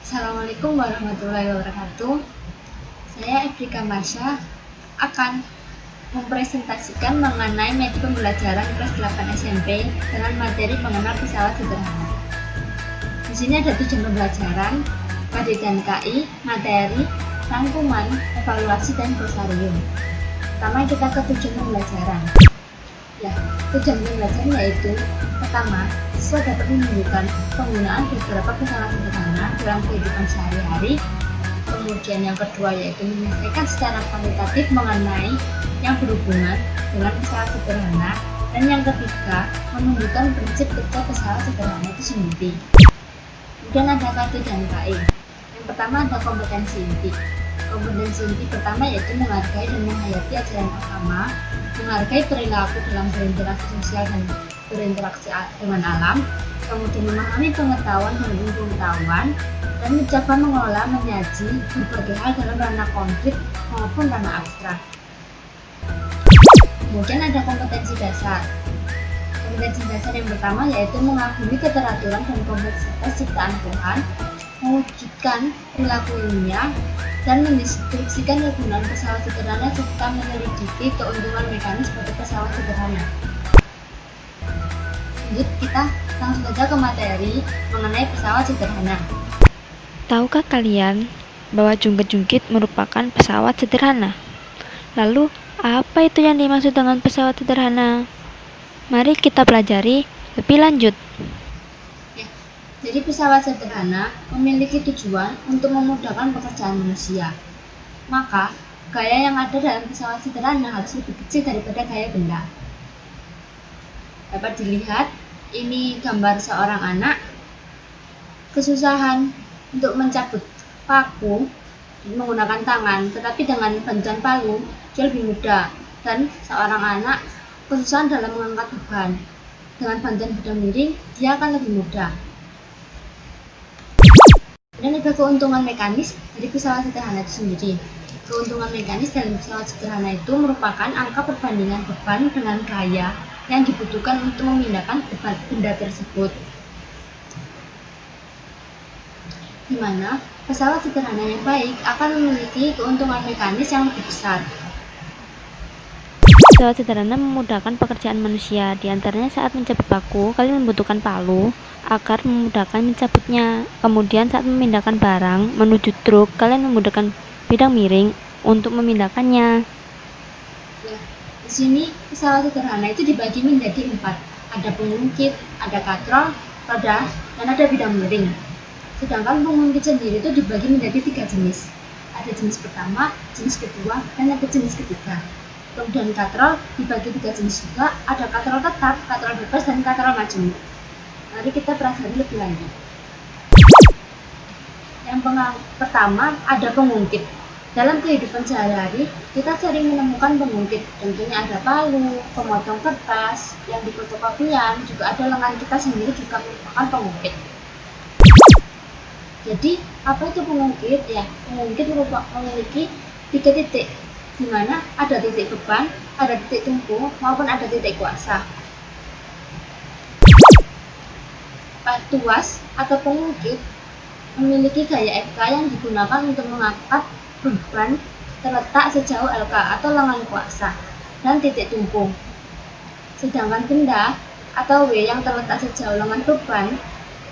Assalamualaikum warahmatullahi wabarakatuh. Saya Efrika Marsha akan mempresentasikan mengenai metode pembelajaran kelas 8 SMP dengan materi mengenal pesawat sederhana. Di sini ada tujuan pembelajaran, KD dan KI, materi, rangkuman, evaluasi, dan glosarium. Pertama kita ke tujuan pembelajaran. Tujuan pembelajaran yaitu pertama, siswa dapat menunjukkan penggunaan beberapa pesawat sederhana dalam kehidupan sehari-hari. Kemudian yang kedua yaitu menyelesaikan secara kualitatif mengenai yang berhubungan dengan pesawat sederhana. Dan yang ketiga, menunjukkan prinsip kerja pesawat sederhana itu sendiri. Kemudian ada KD dan KI. Yang pertama ada kompetensi inti. Kompetensi inti pertama yaitu menghargai dan menghayati ajaran agama, menghargai perilaku dalam berinteraksi sosial dan berinteraksi dengan alam, kemudian memahami pengetahuan dan ilmu pengetahuan, dan mencoba mengelola menyaji berbagai hal dalam ranah konkret maupun ranah abstrak. Kemudian ada kompetensi dasar. Kompetensi dasar yang pertama yaitu mengagumi keteraturan dan kompleksitas ciptaan Tuhan, mewujudkan perilaku ilmiah, dan mendeskripsikan kegunaan pesawat sederhana serta menyelidiki keuntungan mekanis pada pesawat sederhana. Lanjut, kita langsung saja ke materi mengenai pesawat sederhana. Tahukah kalian bahwa jungkit-jungkit merupakan pesawat sederhana? Lalu, apa itu yang dimaksud dengan pesawat sederhana? Mari kita pelajari lebih lanjut. Jadi pesawat sederhana memiliki tujuan untuk memudahkan pekerjaan manusia. Maka, gaya yang ada dalam pesawat sederhana harus lebih kecil daripada gaya benda. Dapat dilihat, ini gambar seorang anak kesusahan untuk mencabut paku menggunakan tangan, tetapi dengan bantuan palu dia lebih mudah. Dan seorang anak kesusahan dalam mengangkat beban, dengan bantuan beban miring dia akan lebih mudah. Dan ada keuntungan mekanis dari pesawat sederhana itu sendiri. Keuntungan mekanis dari pesawat sederhana itu merupakan angka perbandingan beban dengan gaya yang dibutuhkan untuk memindahkan benda tersebut. Di mana pesawat sederhana yang baik akan memiliki keuntungan mekanis yang lebih besar. Pesawat sederhana memudahkan pekerjaan manusia. Di antaranya saat mencabut paku, kalian membutuhkan palu agar memudahkan mencabutnya. Kemudian saat memindahkan barang menuju truk, kalian membutuhkan bidang miring untuk memindahkannya. Di sini pesawat sederhana itu dibagi menjadi 4. Ada pengungkit, ada katrol, roda, dan ada bidang miring. Sedangkan pengungkit sendiri itu dibagi menjadi 3 jenis. Ada jenis pertama, jenis kedua, dan ada jenis ketiga. Kemudian katrol dibagi 3 jenis juga, ada katrol tetap, katrol bebas, dan katrol majemuk. Mari kita pelajari lebih lanjut. Yang pertama ada pengungkit. Dalam kehidupan sehari-hari, kita sering menemukan pengungkit. Tentunya ada palu, pemotong kertas, yang di fotokopian, juga ada lengan kita sendiri juga merupakan pengungkit. Jadi, apa itu pengungkit? Pengungkit memiliki 3 titik, di mana ada titik beban, ada titik tumpu, maupun ada titik kuasa. Tuas atau pengungkit memiliki gaya FK yang digunakan untuk mengangkat beban terletak sejauh LK atau lengan kuasa dan titik tumpu. Sedangkan benda atau W yang terletak sejauh lengan beban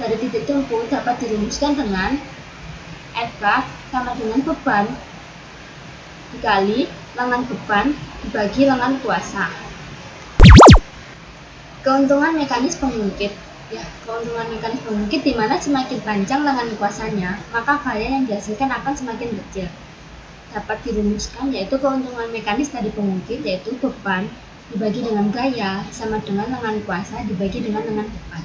dari titik tumpu dapat dirumuskan dengan FK sama dengan beban dikali lengan beban dibagi lengan kuasa. Keuntungan mekanis pengungkit. Keuntungan mekanis pengungkit di mana semakin panjang lengan kuasanya, maka gaya yang dihasilkan akan semakin kecil. Dapat dirumuskan yaitu keuntungan mekanis dari pengungkit yaitu beban dibagi dengan gaya sama dengan lengan kuasa dibagi dengan lengan beban.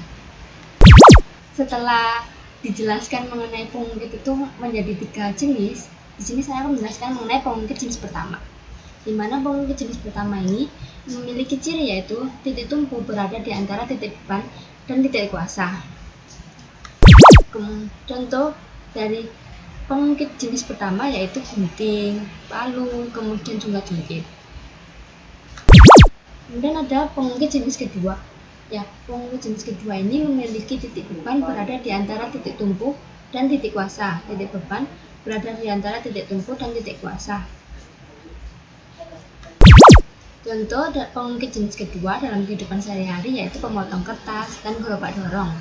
Setelah dijelaskan mengenai pengungkit itu menjadi 3 jenis, di sini saya akan menjelaskan mengenai pengungkit jenis pertama. Di mana pengungkit jenis pertama ini memiliki ciri yaitu titik tumpu berada di antara titik beban dan titik kuasa. Contoh dari pengungkit jenis pertama yaitu gunting, palu, kemudian juga jungkit. Kemudian ada pengungkit jenis kedua. Ya, pengungkit jenis kedua ini memiliki titik beban berada di antara titik tumpu dan titik kuasa. Titik beban berada di antara titik tumpu dan titik kuasa. Contoh pengungkit jenis kedua dalam kehidupan sehari-hari yaitu pemotong kertas dan gerobak dorong.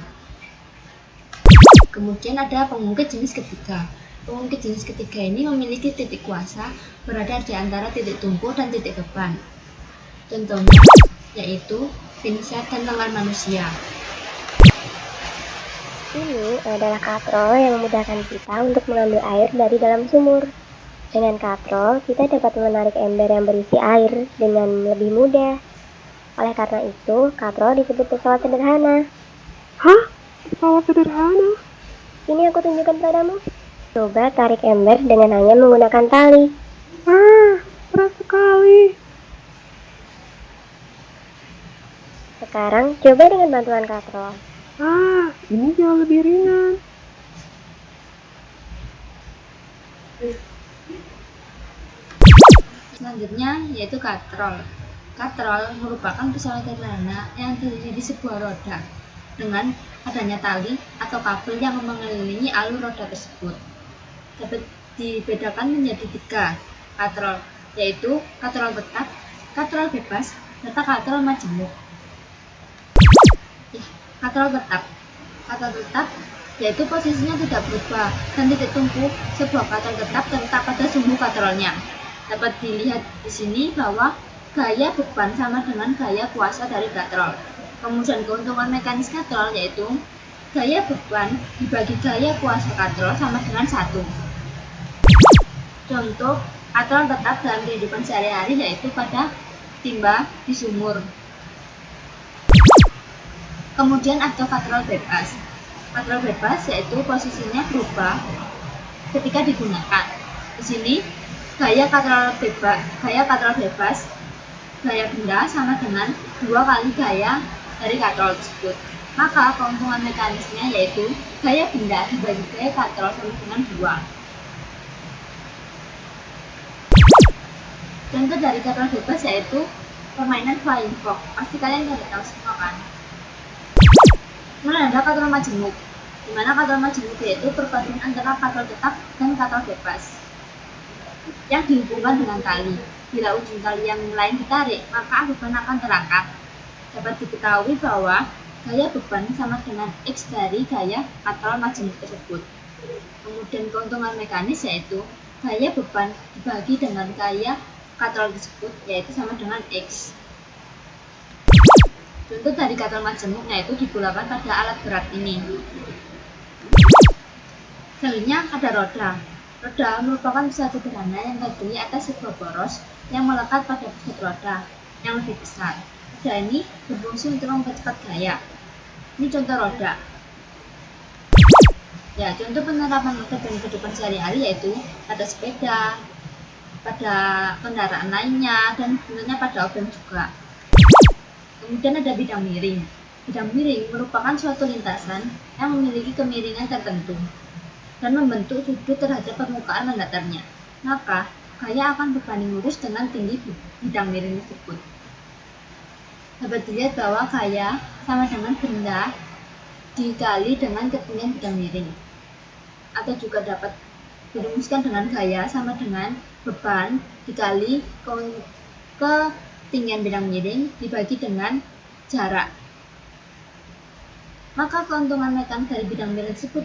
Kemudian ada pengungkit jenis ketiga. Pengungkit jenis ketiga ini memiliki titik kuasa berada di antara titik tumpu dan titik beban. Contohnya yaitu pinset dan lengan manusia. Ini adalah katrol yang memudahkan kita untuk mengambil air dari dalam sumur. Dengan katrol, kita dapat menarik ember yang berisi air dengan lebih mudah. Oleh karena itu, katrol disebut pesawat sederhana. Hah? Pesawat sederhana? Ini aku tunjukkan padamu. Coba tarik ember dengan hanya menggunakan tali. Berat sekali. Sekarang, coba dengan bantuan katrol. Ini jauh lebih ringan. Selanjutnya yaitu katrol. Katrol merupakan pesawat sederhana yang terdiri di sebuah roda dengan adanya tali atau kabel yang mengelilingi alur roda tersebut. Dapat dibedakan menjadi 3 katrol, yaitu katrol tetap, katrol bebas, serta katrol majemuk. Katrol tetap yaitu posisinya tidak berubah dan titik tumpu sebuah katrol tetap terletak pada sumbu katrolnya. Dapat dilihat di sini bahwa gaya beban sama dengan gaya kuasa dari katrol. Kemudian keuntungan mekanis katrol yaitu gaya beban dibagi gaya kuasa katrol sama dengan 1. Contoh katrol tetap dalam kehidupan sehari-hari yaitu pada timba di sumur. Kemudian ada katrol bebas. Katrol bebas yaitu posisinya berubah ketika digunakan. Di sini gaya katrol bebas, gaya benda sama dengan 2 kali gaya dari katrol tersebut. Maka keuntungan mekanisnya yaitu gaya benda dibagi gaya katrol sama dengan 2. Contoh dari katrol bebas yaitu permainan flying fox. Pasti kalian sudah tahu semua kan? Kemudian ada katrol majemuk, di mana katrol majemuk yaitu perpaduan antara katrol tetap dan katrol bebas yang dihubungkan dengan tali. Bila ujung tali yang lain ditarik, maka beban akan terangkat. Dapat diketahui bahwa gaya beban sama dengan X dari gaya katrol majemuk tersebut. Kemudian keuntungan mekanis yaitu gaya beban dibagi dengan gaya katrol tersebut yaitu sama dengan X. Contoh dari katrol majemuk yaitu digunakan pada alat berat ini. Selanjutnya ada roda. Roda merupakan pesawat sederhana yang terdiri atas sebuah poros yang melekat pada pusat roda yang lebih besar. Roda ini berfungsi untuk mempercepat gaya. Ini contoh roda. Ya, contoh penerapan roda dalam kehidupan sehari-hari yaitu pada sepeda, pada kendaraan lainnya, dan sebenarnya pada obeng juga. Kemudian ada bidang miring. Bidang miring merupakan suatu lintasan yang memiliki kemiringan tertentu dan membentuk sudut terhadap permukaan mendatarnya. Maka, gaya akan berbanding lurus dengan tinggi bidang miring tersebut. Dapat dilihat bahwa gaya sama dengan benda dikali dengan ketinggian bidang miring. Atau juga dapat dirumuskan dengan gaya sama dengan beban dikali ketinggian bidang miring dibagi dengan jarak. Maka keuntungan mekanis dari bidang miring tersebut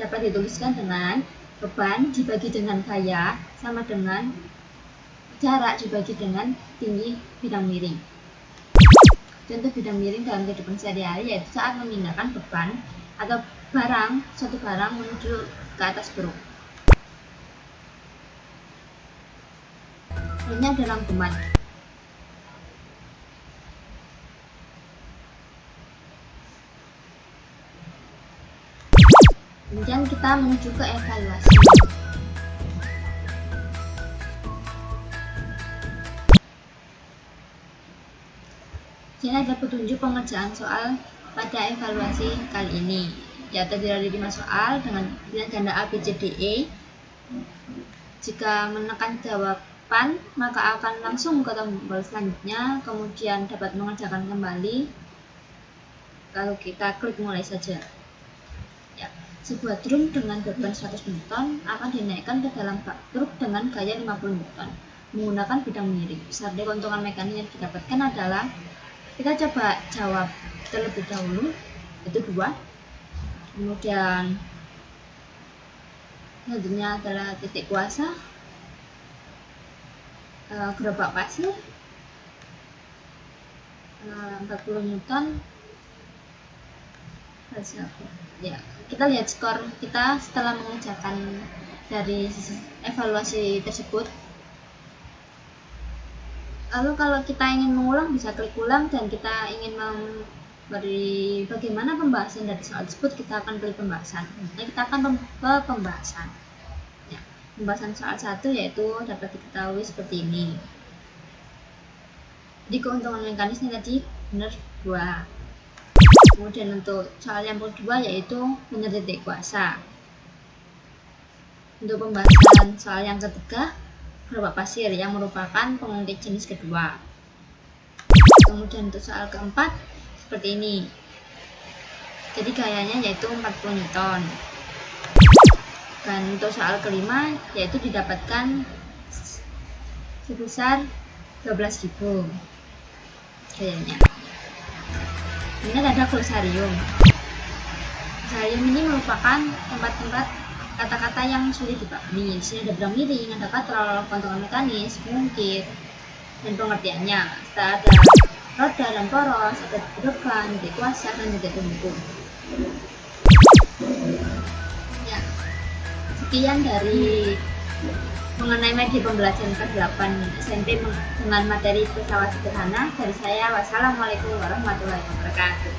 dapat dituliskan dengan beban dibagi dengan gaya sama dengan jarak dibagi dengan tinggi bidang miring. Contoh bidang miring dalam kehidupan sehari-hari yaitu saat memindahkan beban atau suatu barang menuju ke atas truk. Ini ada rangkuman. Kemudian kita menuju ke evaluasi. Sini ada petunjuk pengerjaan soal pada evaluasi kali ini. Ya, terdiri dari 5 soal dengan pilihan ganda A, B, C, D, E. Jika menekan jawab 8, maka akan langsung ke tombol selanjutnya, kemudian dapat mengerjakan kembali, lalu kita klik mulai saja. Ya, sebuah drum dengan beban 100 Newton akan dinaikkan ke dalam bak truk dengan gaya 50 Newton menggunakan bidang miring. Besar dari keuntungan mekanik yang didapatkan adalah, kita coba jawab terlebih dahulu, itu 2. Kemudian selanjutnya adalah titik kuasa, gerobak pasir, 40 Newton. Ya, kita lihat skor kita setelah mengerjakan dari evaluasi tersebut. Lalu kalau kita ingin mengulang bisa klik ulang, dan kita ingin memberi bagaimana pembahasan dari soal tersebut, kita akan klik pembahasan. Nah, kita akan ke pembahasan. Ya, pembahasan soal 1 yaitu dapat diketahui seperti ini. Jadi keuntungan mekanisnya tadi benar 2. Kemudian untuk soal yang kedua yaitu benar titik kuasa. Untuk pembahasan soal yang ketiga, gerobak pasir yang merupakan pengungkit jenis kedua. Kemudian untuk soal keempat seperti ini. Jadi gayanya yaitu 40 Newton. Dan untuk soal kelima yaitu didapatkan sebesar 12.000 gayanya. Ini ada glosarium. Glosarium ini merupakan tempat-tempat kata-kata yang sulit dipahami. Di sini ada bidang miring, ada katrol, keuntungan mekanis, pengungkit, dan pengertiannya. Setelah ada roda dan poros, ada bedokan, titik kuasa, dan titik kumpul. Ya, sekian dari mengenai media pembelajaran kelas 8 SMP dengan materi pesawat sederhana dari saya. Wassalamualaikum warahmatullahi wabarakatuh.